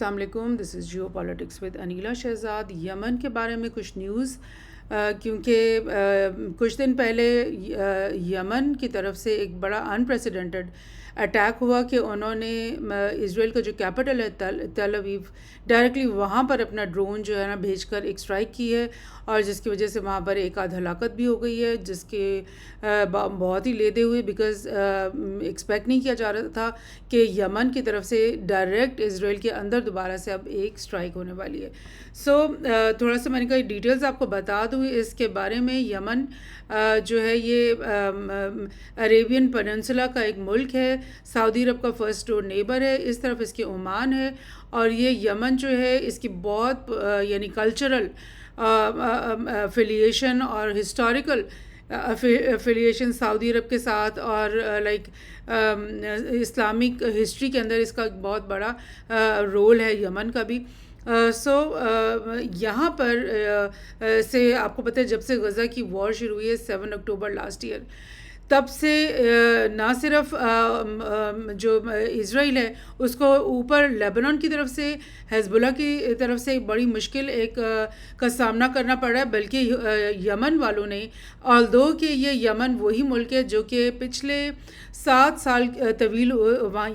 السلام علیکم، دس از Jio politics with Aneela Shahzad. یمن کے بارے میں کچھ نیوز، کیونکہ کچھ دن پہلے یمن کی طرف سے ایک بڑا انپریسیڈنٹڈ اٹیک ہوا کہ انہوں نے اسرائیل کا جو کیپٹل ہے تل ابیب، ڈائریکٹلی وہاں پر اپنا ڈرون جو ہے نا بھیج کر ایک اسٹرائک کی ہے، اور جس کی وجہ سے وہاں پر ایک آدھ ہلاکت بھی ہو گئی ہے، جس کے بہت ہی لیدے ہوئے، بیکاز ایکسپیکٹ نہیں کیا جا رہا تھا کہ یمن کی طرف سے ڈائریکٹ اسرائیل کے اندر دوبارہ سے اب ایک اسٹرائک ہونے والی ہے۔ تھوڑا سا میں نے کہا ڈیٹیلز آپ کو بتا دوں اس کے بارے میں۔ یمن جو ہے یہ عربین پیننسولا کا ایک ملک ہے، سعودی عرب کا فرسٹ ڈور نیبر ہے، اس طرف اس کے عمان ہے، اور یہ یمن جو ہے اس کی بہت یعنی کلچرل افیلیشن اور ہسٹوریکل افیلیشن سعودی عرب کے ساتھ، اور لائک اسلامک ہسٹری کے اندر اس کا ایک بہت بڑا رول ہے یمن کا بھی۔ یہاں پر سے آپ کو پتہ ہے جب سے غزہ کی وار شروع ہوئی ہے 7 اکتوبر لاسٹ ایئر، تب سے نہ صرف جو اسرائیل ہے اس کو اوپر لیبنان کی طرف سے، حزب اللہ کی طرف سے بڑی مشکل ایک کا سامنا کرنا پڑ رہا ہے، بلکہ یمن والوں نے، آلدو کہ یہ یمن وہی ملک ہے جو کہ پچھلے 7 سال طویل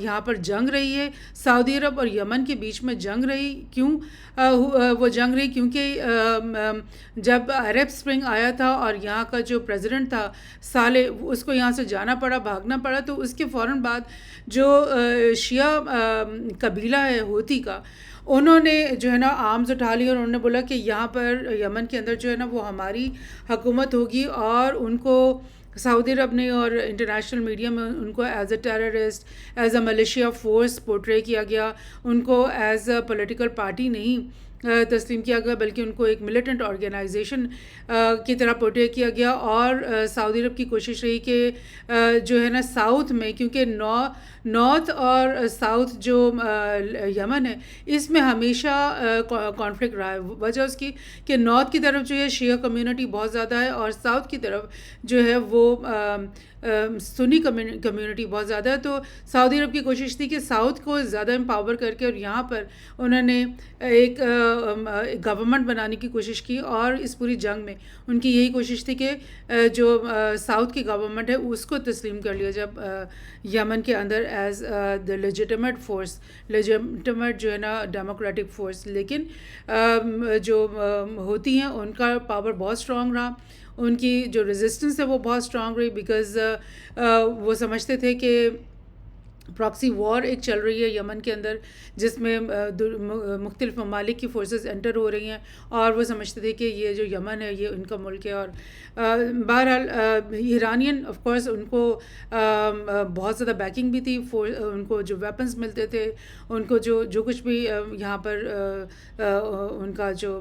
یہاں پر جنگ رہی ہے، سعودی عرب اور یمن کے بیچ میں جنگ رہی۔ کیوں وہ جنگ رہی؟ کیونکہ جب عرب اسپرنگ آیا تھا اور یہاں کا جو پریزیڈنٹ تھا صالح، اس کو یہاں سے جانا پڑا، بھاگنا پڑا، تو اس کے فوراً بعد جو شیعہ قبیلہ ہے ہوتی کا، انہوں نے جو ہے نا آرمز اٹھا لی، اور انہوں نے بولا کہ یہاں پر یمن کے اندر جو ہے نا وہ ہماری حکومت ہوگی، اور ان کو سعودی عرب نے اور انٹرنیشنل میڈیا میں ان کو as a terrorist, as a militia force portray کیا گیا، ان کو ایز اے پولیٹیکل پارٹی نہیں تسلیم کیا گیا، بلکہ ان کو ایک ملیٹنٹ آرگنائزیشن کی طرح پورٹرے کیا گیا۔ اور سعودی عرب کی کوشش رہی کہ جو ہے نا ساؤتھ میں، کیونکہ نارتھ اور ساؤتھ جو یمن ہے اس میں ہمیشہ کانفلکٹ رہا ہے، وجہ اس کی کہ نارتھ کی طرف جو ہے شیعہ کمیونٹی بہت زیادہ ہے، اور ساؤتھ کی طرف جو ہے وہ سنی کمیونٹی بہت زیادہ ہے۔ تو سعودی عرب کی کوشش تھی کہ ساؤتھ کو زیادہ امپاور کر کے، اور یہاں پر انہوں نے ایک گورنمنٹ بنانے کی کوشش کی، اور اس پوری جنگ میں ان کی یہی کوشش تھی کہ جو ساؤتھ کی گورنمنٹ ہے اس کو تسلیم کر لیا جب یمن کے اندر as the legitimate force, legitimate جو ہے نا ڈیموکریٹک فورس۔ لیکن جو ہوتی ہیں ان کا پاور بہت اسٹرانگ رہا، ان کی جو ریزسٹنس ہے وہ بہت اسٹرانگ رہی، بیکاز وہ سمجھتے تھے کہ پراکسی وار ایک چل رہی ہے یمن کے اندر، جس میں مختلف ممالک کی فورسز انٹر ہو رہی ہیں، اور وہ سمجھتے تھے کہ یہ جو یمن ہے یہ ان کا ملک ہے۔ اور بہرحال ایرانین آف کورس ان کو بہت زیادہ بیکنگ بھی تھی، ان کو جو ویپنز ملتے تھے، ان کو جو کچھ بھی یہاں پر ان کا جو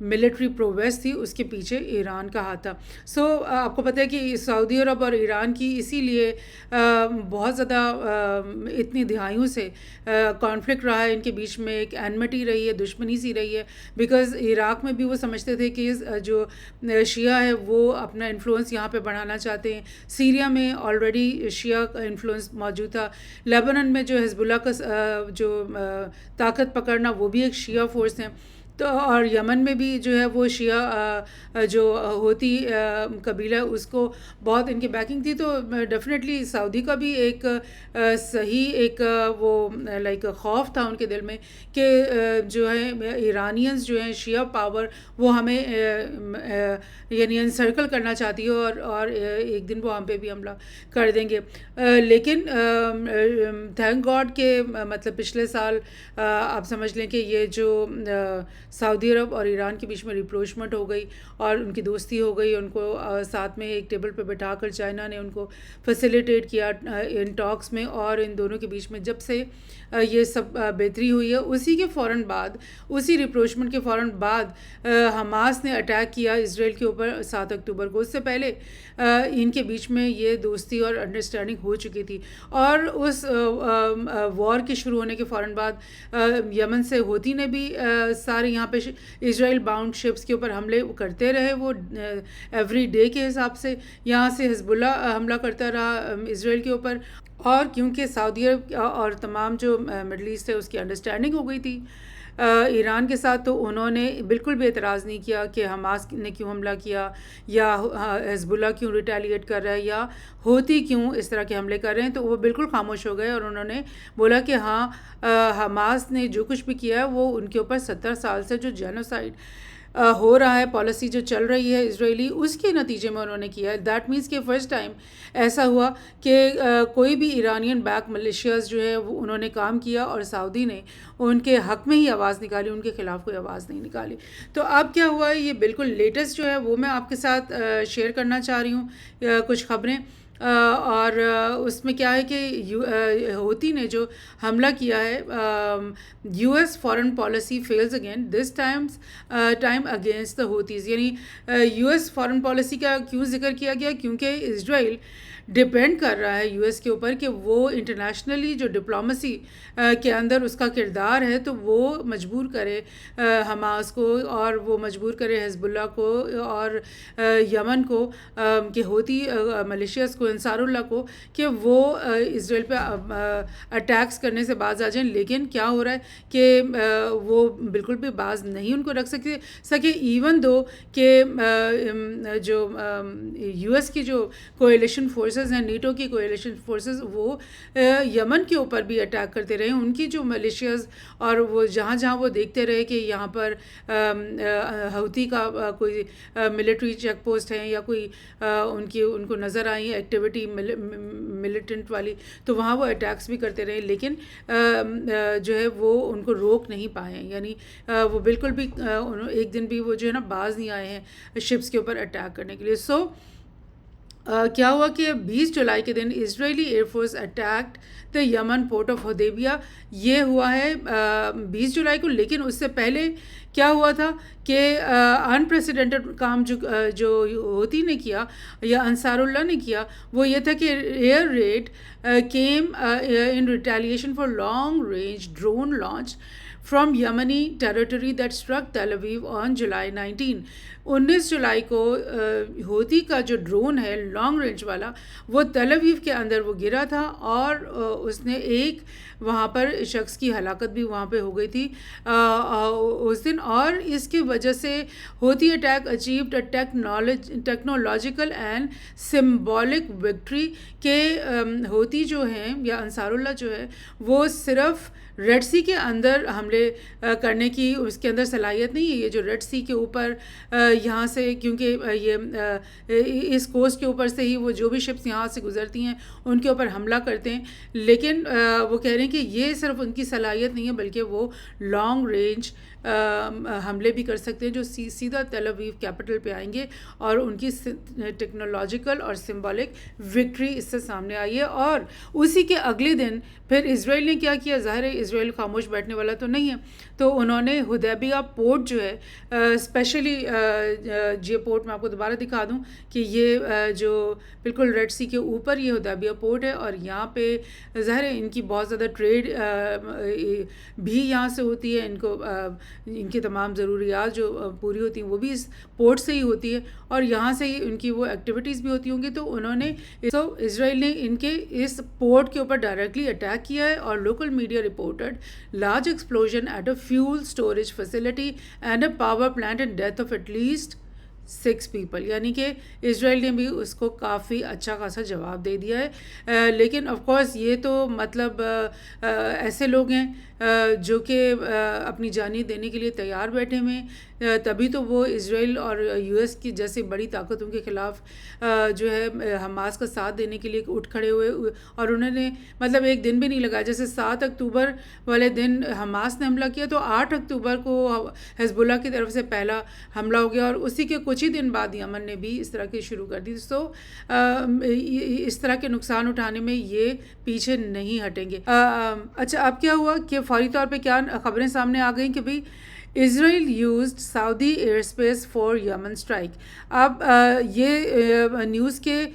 ملٹری پروگریس تھی اس کے پیچھے ایران کا ہاتھ تھا۔ آپ کو پتہ ہے کہ سعودی عرب اور ایران کی اسی لیے بہت زیادہ اتنی دہائیوں سے کانفلکٹ رہا ہے، ان کے بیچ میں ایک اینمٹی رہی ہے، دشمنی سی رہی ہے، بیکاز عراق میں بھی وہ سمجھتے تھے کہ جو شیعہ ہے وہ اپنا انفلوئنس یہاں پہ بڑھانا چاہتے ہیں، سیریا میں آلریڈی شیعہ کا انفلوئنس موجود تھا، لیبنان میں جو حزب اللہ کا جو طاقت پکڑنا وہ بھی ایک شیعہ فورس ہیں، تو اور یمن میں بھی جو ہے وہ شیعہ جو ہوتی قبیلہ اس کو بہت ان کی بیکنگ تھی۔ تو ڈیفینیٹلی سعودی کا بھی ایک صحیح ایک وہ لائک خوف تھا ان کے دل میں کہ جو ہے ایرانینز جو ہیں شیعہ پاور وہ ہمیں یعنی انسرکل کرنا چاہتی ہے، اور ایک دن وہ ہم پہ بھی حملہ کر دیں گے۔ لیکن تھینک گاڈ کہ مطلب پچھلے سال آپ سمجھ لیں کہ یہ جو سعودی عرب اور ایران کے بیچ میں ریپروچمنٹ ہو گئی اور ان کی دوستی ہو گئی، ان کو ساتھ میں ایک ٹیبل پہ بٹھا کر چائنا نے ان کو فیسیلیٹیٹ کیا ان ٹاکس میں، اور ان دونوں کے بیچ میں جب سے یہ سب بہتری ہوئی ہے، اسی کے فوراً بعد، اسی ریپروچمنٹ کے فوراً بعد حماس نے اٹیک کیا اسرائیل کے اوپر 7 اکتوبر کو۔ اس سے پہلے ان کے بیچ میں یہ دوستی اور انڈرسٹینڈنگ ہو چکی تھی، اور اس وار کے شروع ہونے کے فوراً بعد یمن سے ہوتی نے بھی سارے یہاں پہ اسرائیل باؤنڈ شپس کے اوپر حملے کرتے رہے، وہ ایوری ڈے کے حساب سے یہاں سے حزب اللہ حملہ کرتا رہا اسرائیل کے اوپر، اور کیونکہ سعودی عرب اور تمام جو مڈل ایسٹ ہے اس کی انڈرسٹینڈنگ ہو گئی تھی ایران کے ساتھ، تو انہوں نے بالکل بھی اعتراض نہیں کیا کہ حماس نے کیوں حملہ کیا، یا حزب اللہ کیوں ریٹیلیٹ کر رہا ہے، یا ہوتی کیوں اس طرح کے حملے کر رہے ہیں. تو وہ بالکل خاموش ہو گئے اور انہوں نے بولا کہ ہاں حماس نے جو کچھ بھی کیا ہے وہ ان کے اوپر 70 سال سے جو جینوسائڈ ہو رہا ہے، پالیسی جو چل رہی ہے اسرائیلی، اس کے نتیجے میں انہوں نے کیا ہے. دیٹ مینس کہ فرسٹ ٹائم ایسا ہوا کہ کوئی بھی ایرانین بیک ملیشیاز جو ہے وہ انہوں نے کام کیا اور سعودی نے ان کے حق میں ہی آواز نکالی، ان کے خلاف کوئی آواز نہیں نکالی. تو اب کیا ہوا ہے، یہ بالکل لیٹسٹ جو ہے وہ میں آپ کے ساتھ شیئر کرنا چاہ رہی ہوں کچھ خبریں. اور اس میں کیا ہے کہ ہوتی نے جو حملہ کیا ہے، U S foreign policy fails again this time against the Houthis. یعنی یو ایس فارن پالیسی کا کیوں ذکر کیا گیا؟ کیونکہ اسرائیل ڈپینڈ کر رہا ہے یو ایس کے اوپر کہ وہ انٹرنیشنلی جو ڈپلومسی کے اندر اس کا کردار ہے تو وہ مجبور کرے حماس کو، اور وہ مجبور کرے حزب اللہ کو اور یمن کو کہ ہوتی ملیشیاز کو، انصار اللہ کو، کہ وہ اسرائیل پہ اٹیکس کرنے سے باز آ جائیں. لیکن کیا ہو رہا ہے کہ وہ بالکل بھی باز نہیں ان کو رکھ سکے ایون دو کہ جو یو ایس کی جو کوئلیشن فورسز ہیں، نیٹو کی کوئلیشن فورسز، وہ یمن کے اوپر بھی اٹیک کرتے رہے. ان کی جو ملیشیاز اور وہ جہاں جہاں وہ دیکھتے رہے کہ یہاں پر ہوتی کا کوئی ملٹری چیک پوسٹ ہیں یا کوئی ان کو نظر آئی ایکٹیویٹی ملیٹنٹ والی، تو وہاں وہ اٹیکس بھی کرتے رہے. لیکن جو ہے وہ ان کو روک نہیں پائے، یعنی وہ بالکل بھی ایک دن بھی وہ جو ہے نا باز نہیں آئے ہیں شپس کے اوپر اٹیک کرنے کے لیے. سو کیا ہوا کہ 20 جولائی کے دن Israeli air force attacked the Yemen port of Hodeidah. یہ ہوا ہے 20 جولائی کو. لیکن اس سے پہلے کیا ہوا تھا کہ انپریسیڈنٹڈ کام جو ہوتی نے کیا یا انصار اللہ نے کیا، وہ یہ تھا کہ air raid came in retaliation for long range drone launch from Yemeni territory that struck Tel Aviv آن جولائی 19. 19 جولائی کو ہوتی کا جو ڈرون ہے لانگ رینج والا، وہ تیل اویو کے اندر وہ گرا تھا اور اس نے ایک وہاں پر شخص کی ہلاکت بھی وہاں پہ ہو گئی تھی اس دن. اور اس کی وجہ سے ہوتی attack achieved a technological and symbolic victory کہ ہوتی جو ہیں یا انصار اللہ جو ہے وہ صرف ریڈ سی کے اندر حملے کرنے کی اس کے اندر صلاحیت نہیں ہے. یہ جو ریڈ سی کے اوپر یہاں سے، کیونکہ یہ اس کوسٹ کے اوپر سے ہی وہ جو بھی شپس یہاں سے گزرتی ہیں ان کے اوپر حملہ کرتے ہیں. لیکن وہ کہہ رہے ہیں کہ یہ صرف ان کی صلاحیت نہیں ہے بلکہ وہ لانگ رینج حملے بھی کر سکتے ہیں جو سیدھا تیل اویو کیپٹل پہ آئیں گے. اور ان کی ٹیکنالوجیکل اور سمبولک وکٹری اس سے سامنے آئی ہے. اور اسی کے اگلے دن پھر اسرائیل نے کیا کیا؟ ظاہر ہے اسرائیل خاموش بیٹھنے والا تو نہیں ہے، تو انہوں نے حدیبیہ پورٹ جو ہے اسپیشلی یہ پورٹ میں آپ کو دوبارہ دکھا دوں کہ یہ جو بالکل ریڈ سی کے اوپر یہ حدیبیہ پورٹ ہے، اور یہاں پہ ظاہر ہے ان کی بہت زیادہ ٹریڈ بھی یہاں سے ہوتی ہے. ان کی تمام ضروریات جو پوری ہوتی ہیں وہ بھی اس پورٹ سے ہی ہوتی ہے، اور یہاں سے ہی ان کی وہ ایکٹیویٹیز بھی ہوتی ہوں گی. تو انہوں نے اسرائیل نے ان کے اس پورٹ کے اوپر ڈائریکٹلی اٹیک کیا ہے. اور local media reported large explosion at a fuel storage facility and a power plant and death of at least 6 people. یعنی کہ اسرائیل نے بھی اس کو کافی اچھا خاصا جواب دے دیا ہے. لیکن آف کورس یہ تو مطلب ایسے لوگ ہیں جو کہ اپنی جانیں دینے کے لیے تیار بیٹھے ہوئے ہیں، تبھی تو وہ اسرائیل اور یو ایس کی جیسی بڑی طاقتوں کے خلاف جو ہے حماس کا ساتھ دینے کے لیے اٹھ کھڑے ہوئے. اور انہوں نے مطلب ایک دن بھی نہیں لگا. جیسے 7 اکتوبر والے دن حماس نے حملہ کیا تو 8 اکتوبر کو حزب اللہ کی طرف سے پہلا حملہ ہو گیا، اور اسی کے کچھ ہی دن بعد یمن نے بھی اس طرح کی شروع کر دی. سو اس طرح کے نقصان اٹھانے میں یہ پیچھے نہیں ہٹیں گے. اچھا اب کیا ہوا کہ فوری طور پہ کیا خبریں سامنے آ گئیں کہ بھئی Israel used Saudi airspace for Yemen strike. اب یہ نیوز کے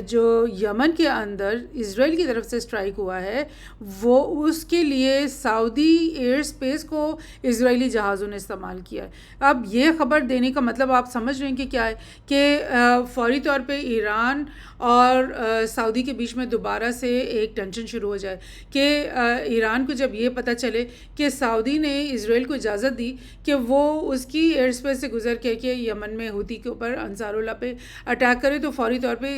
جو یمن کے اندر اسرائیل کی طرف سے اسٹرائک ہوا ہے وہ اس کے لیے سعودی ایئر اسپیس کو اسرائیلی جہازوں نے استعمال کیا ہے. اب یہ خبر دینے کا مطلب آپ سمجھ رہے ہیں کہ کیا ہے کہ فوری طور پہ ایران اور سعودی کے بیچ میں دوبارہ سے ایک ٹینشن شروع ہو جائے کہ ایران کو جب یہ پتہ چلے کہ سعودی نے اسرائیل کو اجازت دی کہ وہ اس کی ایئر اسپیس سے گزر کے یمن میں ہوتی کے اوپر انصار اللہ پہ اٹیک کرے، تو فوری طور پہ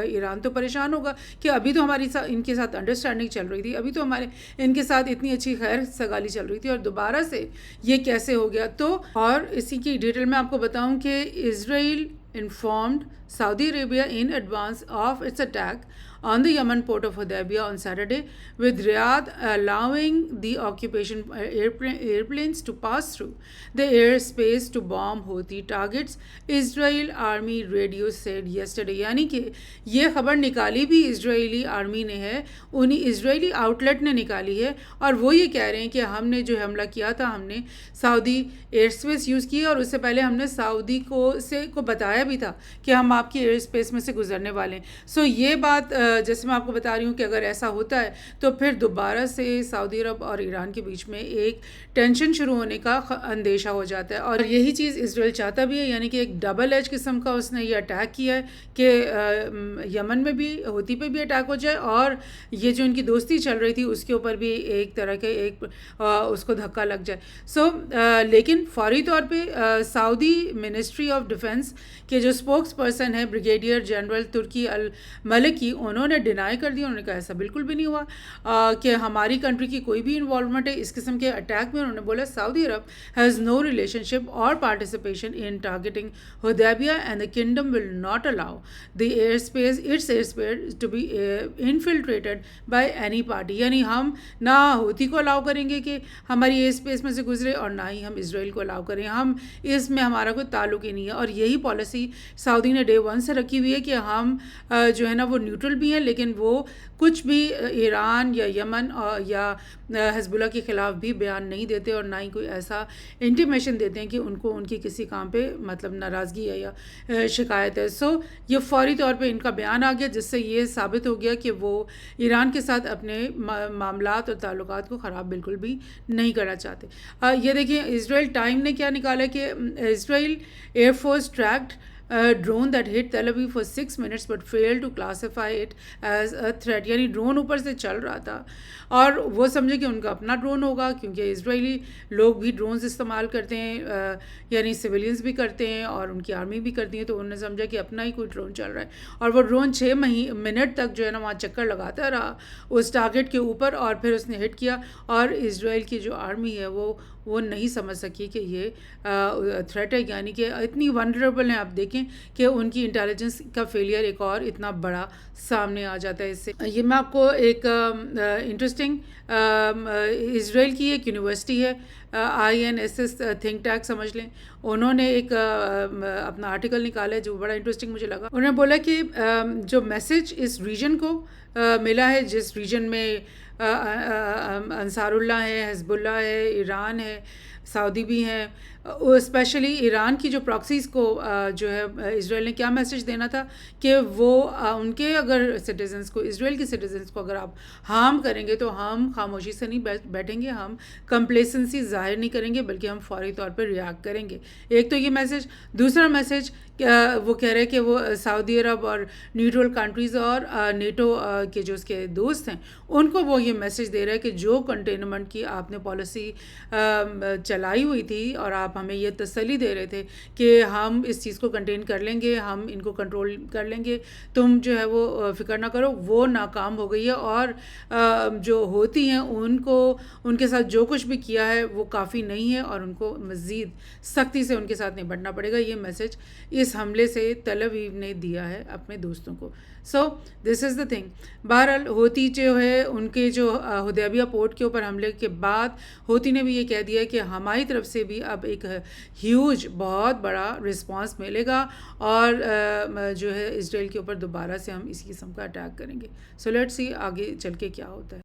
ایران تو پریشان ہوگا کہ ابھی تو ہماری ان کے ساتھ انڈرسٹینڈنگ چل رہی تھی، ابھی تو ہمارے ان کے ساتھ اتنی اچھی خیر سگالی چل رہی تھی، اور دوبارہ سے یہ کیسے ہو گیا. تو اور اسی کی ڈیٹیل میں آپ کو بتاؤں کہ اسرائیل informed Saudi Arabia in advance of its attack on the Yemen port of Hudaybiyah on Saturday, with Riyadh allowing the occupation airplanes to pass through the airspace to bomb Houthi targets, Israel Army radio said yesterday. یعنی کہ یہ خبر نکالی بھی اسرائیلی army نے ہے، انہیں اسرائیلی out late نے نکالی ہے، اور وہ یہ کہہ رہے ہیں کہ ہم نے جو حملہ کیا تھا، ہم نے سعودی ایئر اسپیس یوز کی، اور اس سے پہلے ہم نے سعودی کو بتایا بھی تھا کہ ہم آپ کی ایئر اسپیس میں سے گزرنے والے ہیں. سو یہ بات جیسے میں آپ کو بتا رہی ہوں کہ اگر ایسا ہوتا ہے تو پھر دوبارہ سے سعودی عرب اور ایران کے بیچ میں ایک ٹینشن شروع ہونے کا اندیشہ ہو جاتا ہے، اور یہی چیز اسرائیل چاہتا بھی ہے. یعنی کہ ایک ڈبل ایج قسم کا اس نے یہ اٹیک کیا ہے کہ یمن میں بھی ہوتی پہ بھی اٹیک ہو جائے، اور یہ جو ان کی دوستی چل رہی تھی اس کے اوپر بھی ایک طرح کے ایک اس کو دھکا لگ جائے. سو لیکن فوری طور پہ سعودی منسٹری آف ڈیفنس کے جو اسپوکس پرسن ہے بریگیڈیئر جنرل ترکی الملکی، انہوں نے ڈینائی کر دیا. انہوں نے کہا ایسا بالکل بھی نہیں ہوا کہ ہماری کنٹری کی کوئی بھی انوالومنٹ ہے اس قسم کے اٹیک میں. انہوں نے بولا سعودی عرب ہیز نو ریلیشن شپ اور participation in targeting Hodeidah and the kingdom will not allow the its airspace to be infiltrated by any party. یعنی ہم نہ ہوتی کو الاؤ کریں گے کہ ہماری ایئر اسپیس میں سے گزرے، اور نہ ہی ہم اسرائیل کو الاؤ کریں. ہم اس میں ہمارا کوئی تعلق ہی نہیں ہے، اور یہی پالیسی سعودی نے ڈے ون سے رکھی ہوئی ہے کہ ہم جو ہے نا وہ نیوٹرل بھی ہیں، لیکن وہ کچھ بھی ایران یا یمن یا حزب اللہ کے خلاف بھی بیان نہیں دیتے، اور نہ ہی کوئی ایسا انٹیمیشن دیتے ہیں کہ ان کو ان کی کسی کام پہ مطلب ناراضگی ہے یا شکایت ہے. سو یہ فوری طور پہ ان کا بیان آ گیا، جس سے یہ ثابت ہو گیا کہ وہ ایران کے ساتھ اپنے معاملات اور تعلقات کو خراب بالکل بھی نہیں کرنا چاہتے. یہ دیکھیں اسرائیل ٹائم نے کیا نکالا کہ Israel air force tracked drone that hit Tel Aviv for 6 minutes but failed to classify it as a threat. یعنی ڈرون اوپر سے چل رہا تھا اور وہ سمجھے کہ ان کا اپنا ڈرون ہوگا، کیونکہ اسرائیلی لوگ بھی ڈرونز استعمال کرتے ہیں، یعنی سویلینز بھی کرتے ہیں اور ان کی آرمی بھی کرتی ہے، تو انہوں نے سمجھا کہ اپنا ہی کوئی ڈرون چل رہا ہے. اور وہ ڈرون 6 منٹ تک جو ہے نا وہاں چکر لگاتا رہا اس ٹارگیٹ کے اوپر، اور پھر اس نے ہٹ کیا. اور اسرائیل کی جو آرمی ہے وہ نہیں سمجھ سکی کہ یہ تھریٹ ہے، یعنی کہ اتنی ونڈریبل ہیں. آپ دیکھیں کہ ان کی انٹیلیجنس کا فیلئر ایک اور اتنا بڑا سامنے آ جاتا ہے. اس سے یہ میں آپ کو ایک انٹرسٹنگ اسرائیل کی ایک یونیورسٹی ہے INSS تھنک ٹینک سمجھ لیں، انہوں نے ایک اپنا آرٹیکل نکالا ہے جو بڑا انٹرسٹنگ مجھے لگا. انہوں نے بولا کہ جو میسج اس ریجن کو ملا ہے، جس ریجن میں انصار اللہ ہے، حزب اللہ ہے، ایران ہے، سعودی بھی ہیں، اسپیشلی ایران کی جو پراکسیز کو جو ہے اسرائیل نے کیا میسج دینا تھا کہ وہ ان کے اگر سٹیزنس کو، اسرائیل کے سٹیزنس کو اگر آپ ہارم کریں گے تو ہم خاموشی سے نہیں بیٹھیں گے، ہم کمپلیسنسی ظاہر نہیں کریں گے، بلکہ ہم فوری طور پہ ریئیکٹ کریں گے. ایک تو یہ میسج. دوسرا میسج وہ کہہ رہے کہ وہ سعودی عرب اور نیوٹرل کنٹریز اور نیٹو کے جو اس کے دوست ہیں ان کو وہ یہ میسج دے رہا ہے کہ جو کنٹینمنٹ کی آپ نے پالیسی چلائی ہوئی تھی اور آپ ہمیں یہ تسلی دے رہے تھے کہ ہم اس چیز کو کنٹین کر لیں گے، ہم ان کو کنٹرول کر لیں گے، تم جو ہے وہ فکر نہ کرو، وہ ناکام ہو گئی ہے. اور جو ہوتی ہیں ان کے ساتھ جو کچھ بھی کیا ہے وہ کافی نہیں ہے، اور ان کو مزید سختی سے ان کے ساتھ نپٹنا پڑے گا. یہ میسج اس حملے سے تل اویو نے دیا ہے اپنے دوستوں کو. سو دس از دا تھنگ. بہرحال ہوتی جو ہے ان کے جو حدیبیہ پورٹ کے اوپر حملے کے بعد ہوتی نے بھی یہ کہہ دیا کہ ہماری طرف سے بھی اب ایک ہیوج بہت بڑا رسپانس ملے گا، اور جو ہے اسرائیل کے اوپر دوبارہ سے ہم اسی قسم کا اٹیک کریں گے. سو لیٹس سی آگے چل کے کیا ہوتا ہے.